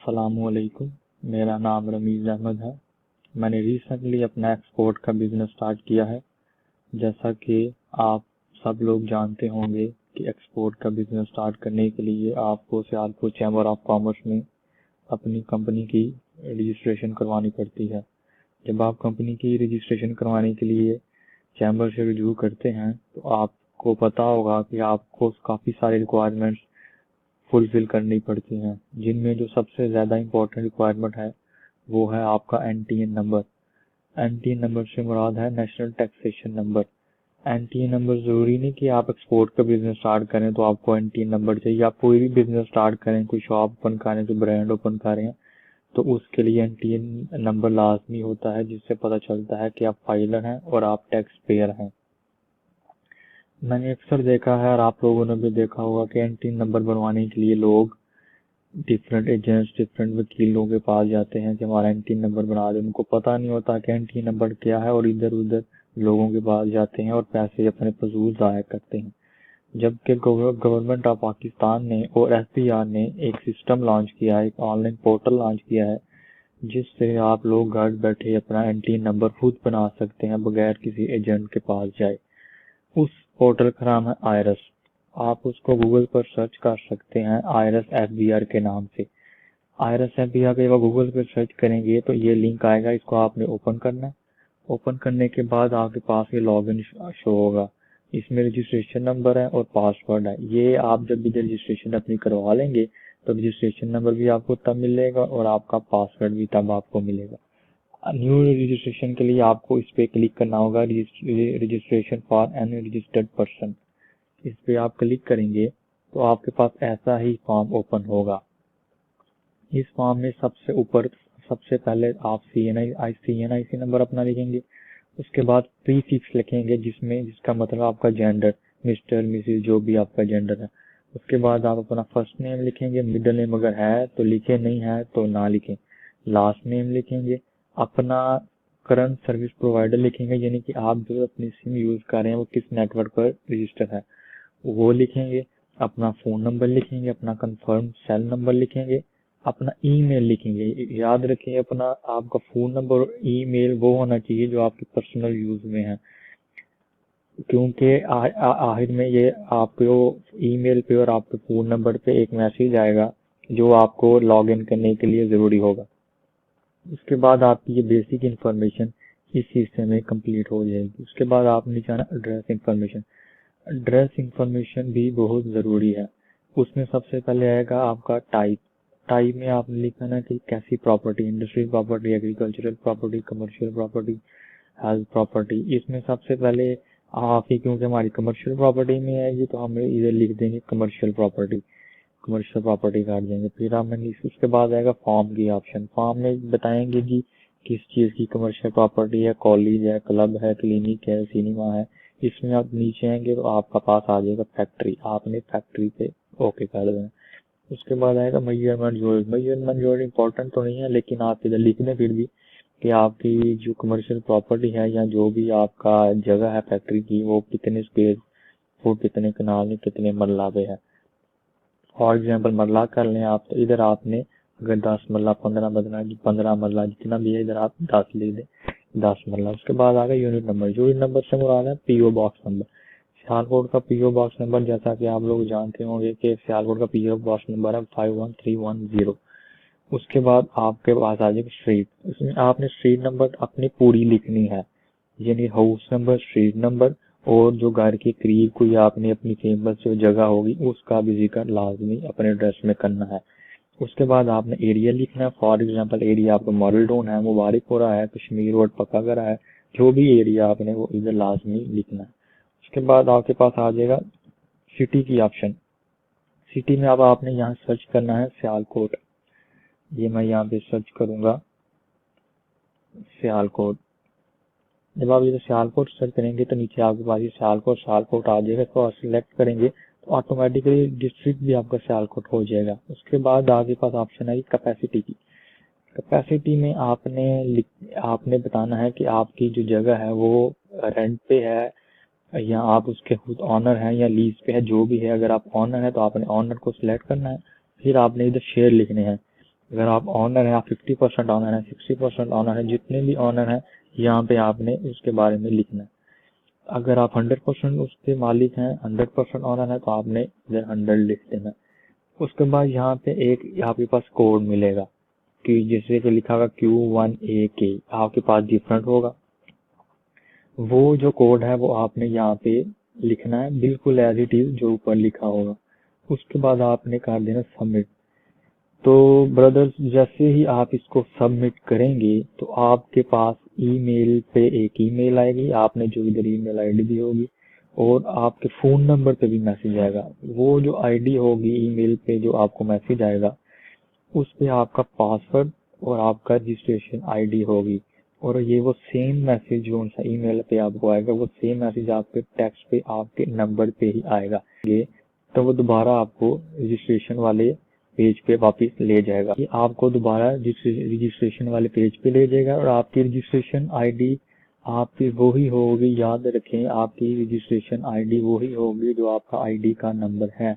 अस्सलामुअलैकुम। मेरा नाम रमीज़ अहमद है। मैंने रिसेंटली अपना एक्सपोर्ट का बिज़नेस स्टार्ट किया है। जैसा कि आप सब लोग जानते होंगे कि एक्सपोर्ट का बिज़नेस स्टार्ट करने के लिए आपको सियालकोट चैम्बर ऑफ कॉमर्स में अपनी कंपनी की रजिस्ट्रेशन करवानी पड़ती है। जब आप कंपनी की रजिस्ट्रेशन करवाने के लिए चैम्बर से रुजू करते हैं तो आपको पता होगा कि आपको काफ़ी सारे रिक्वायरमेंट्स फुलफिल करनी पड़ती हैं, जिनमें जो सबसे ज़्यादा इम्पोर्टेंट रिक्वायरमेंट है वो है आपका एनटीएन नंबर। एनटीएन नंबर से मुराद है national taxation number. NTN number ज़रूरी नहीं कि आप एक्सपोर्ट का बिजनेस स्टार्ट करें तो आपको एनटीएन नंबर चाहिए। आप कोई भी बिजनेस स्टार्ट करें, कोई शॉप ओपन करें, कोई ब्रांड ओपन करें, तो उसके लिए एनटीएन नंबर लाजमी होता है, जिससे पता चलता है कि आप फाइलर हैं और आप टैक्स पेयर हैं। मैंने अक्सर देखा है और आप लोगों ने भी देखा होगा कि एनटीएन नंबर बनवाने के लिए लोग डिफरेंट एजेंट्स, डिफरेंट वकीलों के पास जाते हैं कि हमारा एनटीएन नंबर बना दे। उनको पता नहीं होता कि एनटीएन नंबर क्या है और इधर उधर लोगों के पास जाते हैं और पैसे अपने फजूल ज़ाया करते हैं। जबकि गवर्नमेंट ऑफ पाकिस्तान ने और एफबीआर ने एक सिस्टम लॉन्च किया है, एक ऑनलाइन पोर्टल लॉन्च किया है, जिससे आप लोग घर बैठे अपना एनटीएन नंबर खुद बना सकते हैं बगैर किसी एजेंट के पास जाए। उस पोर्टल का नाम है आयरस। आप उसको गूगल पर सर्च कर सकते हैं आयरस एफबीआर के नाम से। आयरस एफबीआर के जब गूगल पर सर्च करेंगे तो ये लिंक आएगा, इसको आपने ओपन करना है। ओपन करने के बाद आपके पास ये लॉगिन शो होगा। इसमें रजिस्ट्रेशन नंबर है और पासवर्ड है। ये आप जब भी रजिस्ट्रेशन अपनी करवा लेंगे तो रजिस्ट्रेशन नंबर भी आपको तब मिलेगा और आपका पासवर्ड भी तब आपको मिलेगा। न्यू रजिस्ट्रेशन के लिए आपको इस पे क्लिक करना होगा, registration for any registered person. इस पे आप क्लिक करेंगे तो आपके पास ऐसा ही फॉर्म ओपन होगा। इस फॉर्म में सबसे ऊपर सबसे पहले आप सीएनआईसी नंबर अपना लिखेंगे। उसके बाद प्रीफिक्स लिखेंगे जिसका मतलब आपका जेंडर, मिस्टर मिसिस जो भी आपका जेंडर है। उसके बाद आप अपना फर्स्ट नेम लिखेंगे, मिडिल नेम अगर है तो लिखे, नहीं है तो ना लिखें। लास्ट नेम लिखेंगे, अपना करंट सर्विस प्रोवाइडर लिखेंगे, यानी कि आप जो अपनी सिम यूज कर रहे हैं वो किस नेटवर्क पर रजिस्टर है वो लिखेंगे। अपना फोन नंबर लिखेंगे, अपना कंफर्म सेल नंबर लिखेंगे, अपना ईमेल लिखेंगे। याद रखें अपना आपका फोन नंबर और ईमेल वो होना चाहिए जो आपके पर्सनल यूज में है, क्योंकि आखिर में ये आपको ईमेल पे और आपके फोन नंबर पे एक मैसेज आएगा जो आपको लॉग इन करने के लिए जरूरी होगा। उसके बाद आपकी ये बेसिक इंफॉर्मेशन इस हिस्से में कंप्लीट हो जाएगी। उसके बाद आपने जाना एड्रेस इंफॉर्मेशन। एड्रेस इंफॉर्मेशन भी बहुत ज़रूरी है। उसमें सबसे पहले आएगा आपका टाइप। टाइप में आपने लिखना है कि कैसी property, industrial property, agricultural property, commercial property, health property. इसमें सबसे पहले आप ही, क्योंकि हमारी कमर्शियल प्रॉपर्टी में आएगी तो हम इधर लिख देंगे कमर्शियल प्रॉपर्टी, कमर्शियल प्रॉपर्टी काट देंगे। फिर हमने उसके बाद आएगा फॉर्म की ऑप्शन। फॉर्म में बताएंगे कि किस चीज़ की कमर्शियल प्रॉपर्टी है, कॉलेज है, क्लब है, क्लिनिक है, सिनेमा है। इसमें आप नीचे आएंगे तो आपका पास आ जाएगा फैक्ट्री, आपने फैक्ट्री पे ओके कर देना। उसके बाद आएगा measurement unit. Measurement unit important तो नहीं है, लेकिन आप इधर लिख दें फिर भी कि आपकी जो कमर्शियल प्रॉपर्टी है या जो भी आपका जगह है फैक्ट्री की, वो कितने स्क्वायर फुट, कितने कनाल में, कितने मरला पे है। फॉर एग्जाम्पल मरला कर लें आप, तो इधर आपने अगर 10 मरला, 15 मरला जितना भी है, इधर आप 10 लिख दें, 10 मरला। उसके बाद आ गया यूनिट नंबर। यूनिट नंबर से मुराद है पीओ बॉक्स नंबर। सियालकोट का पीओ बॉक्स नंबर, जैसा कि आप लोग जानते होंगे कि सियालकोट का पीओ बॉक्स नंबर है 51310। उसके बाद आपके पास आ जाएगी स्ट्रीट। उसमें आपने स्ट्रीट नंबर अपनी पूरी लिखनी है, यानी हाउस नंबर, स्ट्रीट नंबर, और जो घर के करीब कोई आपने अपनी फेमस जो जगह होगी उसका भी जिक्र लाजमी अपने एड्रेस में करना है। उसके बाद आपने एरिया लिखना है। फॉर एग्जांपल एरिया आपका मॉडल टाउन है, मुबारकपुरा है, कश्मीर रोड, पक्कागरा है, जो भी एरिया आपने वो इधर लाजमी लिखना है। उसके बाद आपके पास आ जाएगा सिटी की ऑप्शन। सिटी में अब आपने यहाँ सर्च करना है सियालकोट। ये मैं यहाँ पे सर्च करूंगा सियालकोट। जब आप इधर सियालकोट सर्च करेंगे तो नीचे आपके पास ये सियालकोट आ जाएगा। तो सिलेक्ट करेंगे तो ऑटोमेटिकली डिस्ट्रिक्ट भी आपका सियालकोट हो जाएगा। उसके बाद आपके पास ऑप्शन है कैपेसिटी की। कैपेसिटी में आपने बताना है कि आपकी जो जगह है वो रेंट पे है या आप उसके खुद ऑनर हैं या लीज पे है, जो भी है। अगर आप ऑनर है तो आपने ऑनर को सिलेक्ट करना है। फिर आपने इधर शेयर लिखने हैं। अगर आप ऑनर हैं, आप 50% ऑनर हैं, 60% ऑनर हैं, जितने भी ऑनर हैं यहाँ पे आपने उसके बारे में लिखना है। अगर आप 100% उसके मालिक हैं, 100% ऑनर है, तो आपने इधर 100 लिख देना। उसके बाद यहाँ पे एक आपके पास कोड मिलेगा कि जिससे कि लिखा होगा Q1AK, आपके पास डिफरेंट होगा। वो जो कोड है वो आपने यहाँ पे लिखना है बिल्कुल एज इट इज जो ऊपर लिखा होगा। उसके बाद आपने कर देना सबमिट। तो ब्रदर्स, जैसे ही आप इसको सबमिट करेंगे तो आपके पास ईमेल पे एक ईमेल आएगी, आपने जो इधर ईमेल आईडी दी होगी, और आपके फोन नंबर पे भी मैसेज आएगा। वो जो आईडी होगी ईमेल पे जो आपको मैसेज आएगा, उस पे आपका पासवर्ड और आपका रजिस्ट्रेशन आईडी होगी, और ये वो सेम मैसेज जो सा ईमेल पे आपको आएगा, वो सेम मैसेज आपके टेक्स्ट पे आपके नंबर पे ही आएगा। ये तो वो दोबारा आपको रजिस्ट्रेशन वाले पेज पे वापस ले जाएगा। ये आपको दोबारा रजिस्ट्रेशन वाले पेज पे ले जाएगा, और आपकी रजिस्ट्रेशन आईडी आपकी वही होगी। याद रखें, आपकी रजिस्ट्रेशन आईडी वही होगी जो आपका आईडी का नंबर है।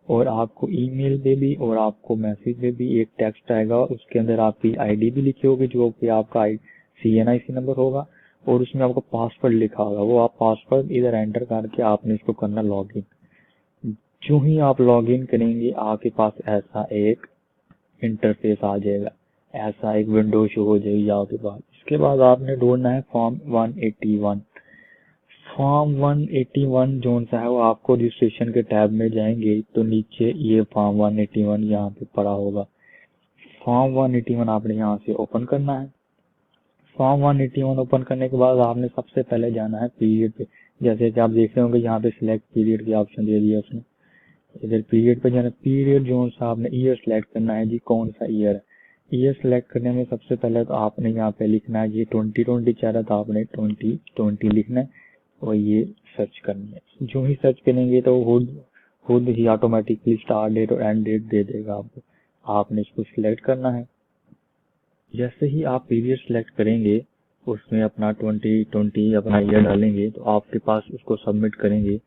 और आपको ईमेल पे भी और आपको मैसेज पे भी एक टेक्स्ट आएगा, उसके अंदर आपकी आईडी भी लिखी होगी जो कि आपका CNIC नंबर होगा, और उसमें आपको पासवर्ड लिखा होगा। वो आप पासवर्ड इधर एंटर करके आपने इसको करना लॉगिन। जो ही आप लॉगिन करेंगे आपके पास ऐसा एक इंटरफेस आ जाएगा, ऐसा एक विंडो शो हो जाएगी आपके पास। इसके बाद आपने ढूंढना है फॉर्म 181। फॉर्म 181 जो सा है वो आपको रजिस्ट्रेशन के टैब में जाएंगे तो नीचे ये फॉर्म 181 यहाँ पे पड़ा होगा। फॉर्म 181 आपने यहाँ से ओपन करना है। फॉर्म 181 ओपन करने के बाद आपने सबसे पहले जाना है पीरियड पे। जैसे कि आप देख रहे होंगे यहाँ पे सिलेक्ट पीरियड की ऑप्शन दे दिया उसने। इधर पीरियड पे जाना, पीरियड जो सा आपने ईयर सेलेक्ट करना है जी, कौन सा ईयर है। ईयर सेलेक्ट करने में सबसे पहले तो आपने यहाँ पे लिखना है जी 2020 चाह रहा, तो आपने 2020 लिखना है और ये सर्च करनी है। जो ही सर्च करेंगे तो खुद ही ऑटोमेटिकली स्टार्ट डेट और एंड डेट दे देगा आपको। आपने इसको सिलेक्ट करना है। जैसे ही आप पीरियड सेलेक्ट करेंगे उसमें अपना 2020 अपना ईयर डालेंगे तो आपके पास उसको सबमिट करेंगे,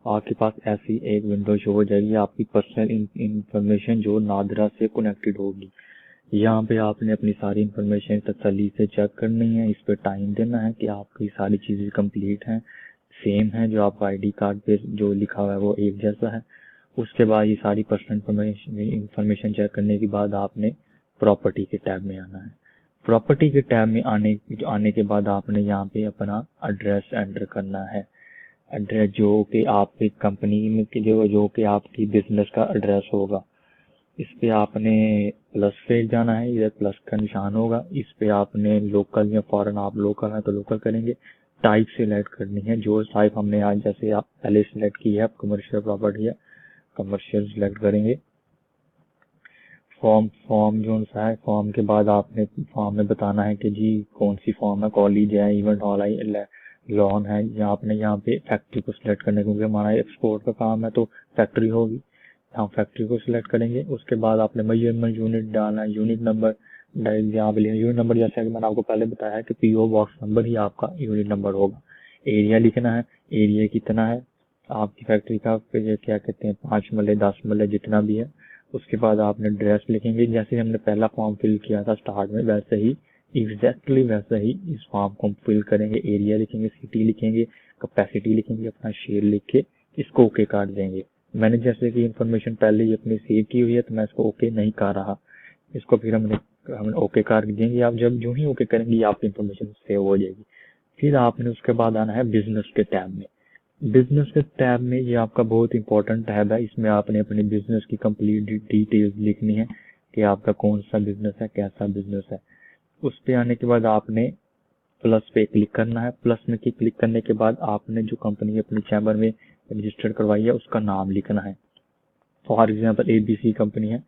आपके पास ऐसी एक विंडो शो हो जाएगी। आपकी पर्सनल इंफॉर्मेशन जो नादरा से कनेक्टेड होगी। यहाँ पे आपने अपनी सारी इंफॉर्मेशन तसल्ली से चेक करनी है। इस पे टाइम देना है कि आपकी सारी चीजें कंप्लीट हैं, सेम है, जो आपका आईडी कार्ड पे जो लिखा हुआ है वो एक जैसा है। उसके बाद ये सारी पर्सनल इंफॉर्मेशन चेक करने के बाद आपने प्रॉपर्टी के टैब में आना है। प्रॉपर्टी के टैब में आने के बाद आपने यहाँ पे अपना एड्रेस एंटर करना है। एड्रेस जो कि आपकी कंपनी में जो कि आपकी बिजनेस का एड्रेस होगा। इस पे आपने प्लस पे जाना है, इधर प्लस का निशान होगा। इस पे आपने लोकल या फॉरेन, आप लोकल है तो लोकल करेंगे। टाइप सिलेक्ट करनी है, जो टाइप हमने आज जैसे आप पहले सिलेक्ट की है, कमर्शियल प्रॉपर्टी है, कमर्शियल सिलेक्ट करेंगे। फॉर्म जो सा है, फॉर्म के बाद आपने फॉर्म में बताना है कि जी कौन सी फॉर्म है, कॉलेज है, इवेंट हॉल है, लॉन है। या आपने यहाँ पे फैक्ट्री को सिलेक्ट करने, क्योंकि हमारा एक्सपोर्ट का काम है तो फैक्ट्री होगी, हम फैक्ट्री को सिलेक्ट करेंगे। उसके बाद आपने मेजरमेंट यूनिट डालना है, यूनिट नंबर यहाँ पे यूनिट नंबर, जैसे कि मैंने आपको पहले बताया है कि PO बॉक्स नंबर ही आपका यूनिट नंबर होगा। एरिया लिखना है, एरिया कितना है आपकी फैक्ट्री का, फिर क्या कहते हैं 5 मरले 10 मरले जितना भी है। उसके बाद आपने एड्रेस लिखेंगे, जैसे हमने पहला फॉर्म फिल किया था स्टार्ट में, वैसे ही एग्जैक्टली वैसा ही इस फॉर्म को फिल करेंगे। एरिया लिखेंगे, सिटी लिखेंगे, कैपेसिटी लिखेंगे, अपना शेयर लिख के इसको ओके काट देंगे। मैंने जैसे कि इंफॉर्मेशन पहले ही अपनी सेव की हुई है तो मैं इसको ओके नहीं कर रहा, इसको फिर हमने ओके कर देंगे। आप जब जो ही ओके करेंगे आपकी इंफॉर्मेशन सेव हो जाएगी। फिर आपने उसके बाद आना है बिजनेस के टैब में। बिजनेस के टैब में ये आपका बहुत इंपॉर्टेंट टैब है। इसमें आपने अपने बिजनेस की कंप्लीट डिटेल्स लिखनी है कि आपका कौन सा बिजनेस है, कैसा बिजनेस है। उस पे आने के बाद आपने प्लस पे क्लिक करना है। प्लस में क्लिक करने के बाद आपने जो कंपनी अपनी चैम्बर में रजिस्टर करवाई है उसका नाम लिखना है। फॉर एग्जाम्पल ABC कंपनी है,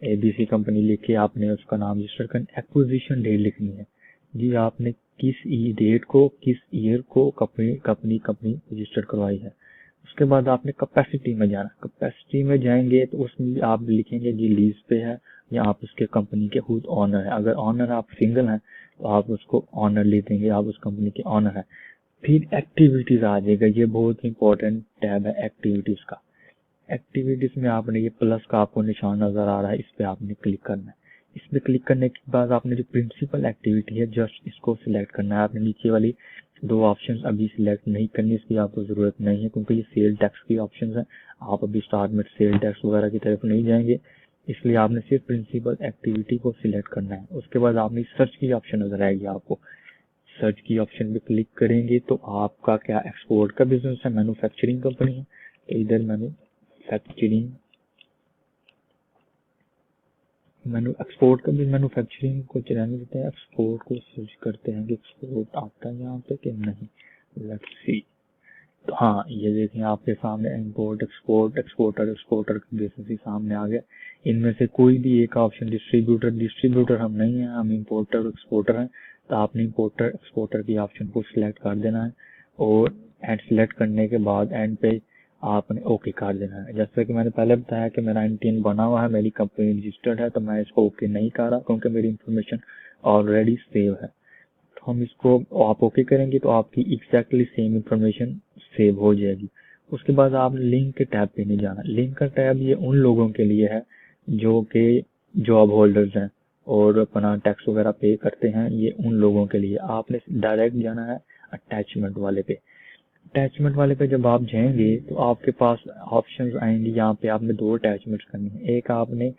ABC कंपनी लिख के आपने उसका नाम रजिस्टर करना। एक्विजिशन डेट लिखनी है जी, आपने किस डेट को, किस ईयर को कंपनी रजिस्टर करवाई है। उसके बाद आपने कैपेसिटी में जाना। कैपेसिटी में जाएंगे तो उसमें आप लिखेंगे जी लीज पे है या आप उसके कंपनी के खुद ऑनर है। अगर ऑनर आप सिंगल हैं तो आप उसको ऑनर ले देंगे, आप उस कंपनी के ऑनर है। फिर एक्टिविटीज आ जाएगा, ये बहुत इंपॉर्टेंट टैब है एक्टिविटीज का। एक्टिविटीज में आपने ये प्लस का आपको निशान नजर आ रहा है, इस पे आपने क्लिक करना है। इस पे क्लिक करने के बाद आपने जो प्रिंसिपल एक्टिविटी है जस्ट इसको सिलेक्ट करना है। आपने नीचे वाली दो ऑप्शंस अभी सिलेक्ट नहीं करनी, इसकी आपको जरूरत नहीं है क्योंकि ये सेल टैक्स की ऑप्शंस हैं। आप अभी स्टार्ट में सेल टैक्स वगैरह की तरफ नहीं जाएंगे, इसलिए आपने सिर्फ प्रिंसिपल एक्टिविटी को सिलेक्ट करना है। उसके बाद आपने सर्च की ऑप्शन नजर आएगी, आपको सर्च की ऑप्शन पे क्लिक करेंगे तो आपका क्या एक्सपोर्ट का बिजनेस है, मैन्युफैक्चरिंग कंपनी है, तो इधर एक्सपोर्ट का भी मैन्युफैक्चरिंग को चलाने देते हैं। एक्सपोर्ट को सर्च करते हैं कि एक्सपोर्ट आता है यहाँ पे कि नहीं, लेट्स सी। तो हाँ, ये देखें आपके सामने इंपोर्ट एक्सपोर्ट एक्सपोर्टर का बिजनेस ही सामने आ गया। इनमें से कोई भी एक ऑप्शन डिस्ट्रीब्यूटर हम नहीं है, हम इंपोर्टर और एक्सपोर्टर हैं। तो आपने इंपोर्टर एक्सपोर्टर की ऑप्शन को सिलेक्ट कर देना है और एंड सिलेक्ट करने के बाद एंड पे आपने ओके कर देना है। जैसे कि मैंने पहले बताया कि मेरा NTN बना हुआ है, मेरी कंपनी रजिस्टर्ड है, तो मैं इसको ओके नहीं कर रहा क्योंकि मेरी इंफॉर्मेशन ऑलरेडी सेव है। तो हम इसको आप ओके करेंगे तो आपकी एग्जैक्टली सेम इंफॉर्मेशन सेव हो जाएगी। उसके बाद आपने लिंक के टैब पे नहीं जाना। लिंक का टैब ये उन लोगों के लिए है जो कि जॉब होल्डर्स हैं और अपना टैक्स वगैरह पे करते हैं, ये उन लोगों के लिए। आपने डायरेक्ट जाना है अटैचमेंट वाले पे। अटैचमेंट वाले पे जब आप जाएंगे तो आपके पास ऑप्शंस आएंगे, यहाँ पे आपने दो अटैचमेंट्स करनी है। एक आपने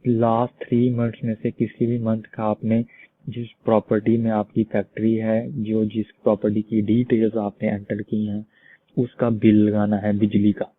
लास्ट 3 मंथ्स में से किसी भी मंथ का आपने जिस प्रॉपर्टी में आपकी फैक्ट्री है, जो जिस प्रॉपर्टी की डिटेल्स आपने एंटर की हैं, उसका बिल लगाना है बिजली का,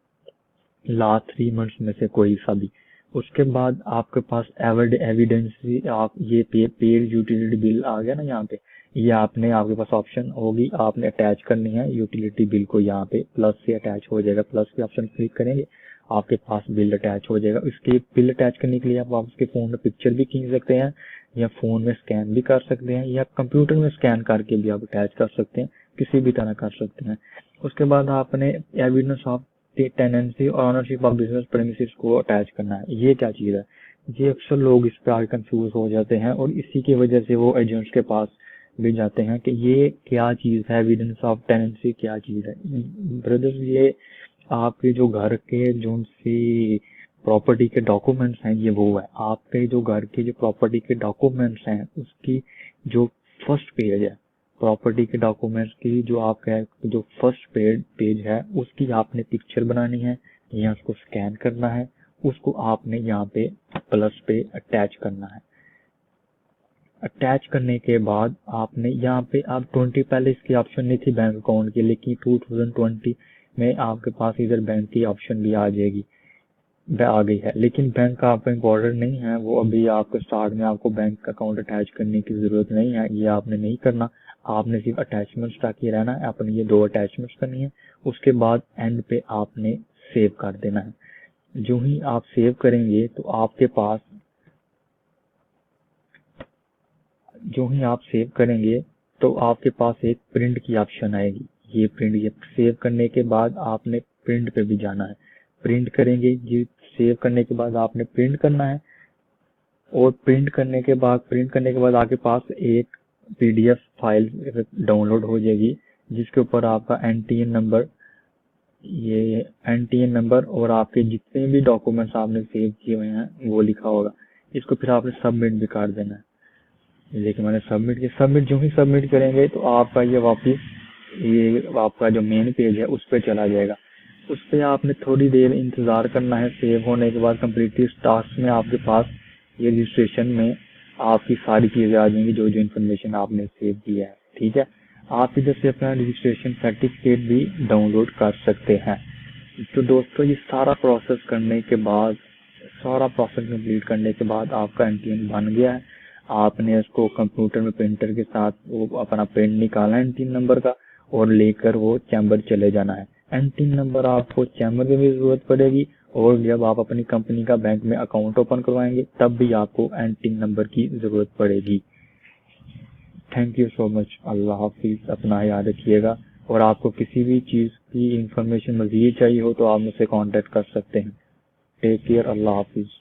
लास्ट 3 मंथ्स में से कोई सा भी। उसके बाद आपके पास एविडेंस आप ये पेड यूटिलिटी बिल आ गया ना यहाँ पे, ये आपके पास ऑप्शन होगी, आपने अटैच करनी है यूटिलिटी बिल को। यहाँ पे प्लस से अटैच हो जाएगा, प्लस के ऑप्शन क्लिक करेंगे आपके पास बिल अटैच हो जाएगा। इसके बिल अटैच करने के लिए आप उसके फोन में पिक्चर भी खींच सकते हैं या फोन में स्कैन भी कर सकते हैं या कंप्यूटर में स्कैन करके भी आप अटैच कर सकते हैं, किसी भी तरह कर सकते हैं। उसके बाद आपने एविडेंस ऑफ टेनेंसी और ऑनरशिप ऑफ बिजनेस प्रेमिसेस को अटैच करना है। ये क्या चीज है, ये अक्सर लोग इस पे आगे कंफ्यूज हो जाते हैं और इसी की वजह से वो एजेंट्स के पास भी जाते हैं कि ये क्या चीज है, एविडेंस ऑफ टेनेंसी क्या चीज है। ब्रदर्स, ये आपके जो घर के जो सी प्रॉपर्टी के डॉक्यूमेंट्स हैं, ये वो है। आपके जो घर के जो प्रॉपर्टी के डॉक्यूमेंट्स हैं उसकी जो फर्स्ट पेज है, प्रॉपर्टी के डॉक्यूमेंट्स की जो आपका जो फर्स्ट पेज है, उसकी आपने पिक्चर बनानी है या उसको स्कैन करना है, उसको आपने यहाँ पे प्लस पे अटैच करना है। अटैच करने के बाद आपने यहाँ पे आप 20 पहले इसकी ऑप्शन नहीं थी बैंक अकाउंट की, लेकिन 2020 में आपके पास इधर बैंक की ऑप्शन भी आ जाएगी, आ गई है। लेकिन बैंक का आपका इम्पोर्टेंट नहीं है, वो अभी आपके स्टार्ट में आपको बैंक अकाउंट अटैच करने की जरूरत नहीं है, ये आपने नहीं करना। आपने सिर्फ अटैचमेंट्स तक ही रहना है, आपने ये 2 अटैचमेंट्स करनी है। उसके बाद एंड पे आपने सेव कर देना है। जो ही आप सेव करेंगे तो आपके पास एक प्रिंट की ऑप्शन आएगी। ये सेव करने के बाद आपने प्रिंट पे भी जाना है। प्रिंट करेंगे, ये सेव करने के बाद आपने प्रिंट करना है और प्रिंट करने के बाद आपके पास एक PDF फाइल डाउनलोड हो जाएगी जिसके ऊपर आपका NTN नंबर और आपके जितने भी डॉक्यूमेंट्स आपने सेव किए हुए हैं वो लिखा होगा। इसको फिर आपने सबमिट भी कर देना है। देखिए मैंने सबमिट जो ही सबमिट करेंगे तो आपका ये आपका जो मेन पेज है उस पर चला जाएगा। उस पर आपने थोड़ी देर इंतजार करना है। सेव होने के बाद कंप्लीटली टास्क में आपके पास ये रजिस्ट्रेशन में आपकी सारी चीजें आ जाएंगी, जो इन्फॉर्मेशन आपने सेव किया है। ठीक है, आप इधर से अपना रजिस्ट्रेशन सर्टिफिकेट भी डाउनलोड कर सकते हैं। तो दोस्तों, ये सारा प्रोसेस कंप्लीट करने के बाद आपका NTN बन गया है। आपने इसको कंप्यूटर में प्रिंटर के साथ वो अपना प्रिंट निकाला है NTN नंबर का और लेकर वो चैम्बर चले जाना है। NTN नंबर आपको चैम्बर में भी जरूरत पड़ेगी और जब आप अपनी कंपनी का बैंक में अकाउंट ओपन करवाएंगे तब भी आपको NTN नंबर की जरूरत पड़ेगी। Thank you so much. Allah हाफिज। अपना याद रखिएगा और आपको किसी भी चीज की इंफॉर्मेशन मजीद चाहिए हो तो आप मुझसे कांटेक्ट कर सकते हैं। Take care. अल्लाह हाफिज।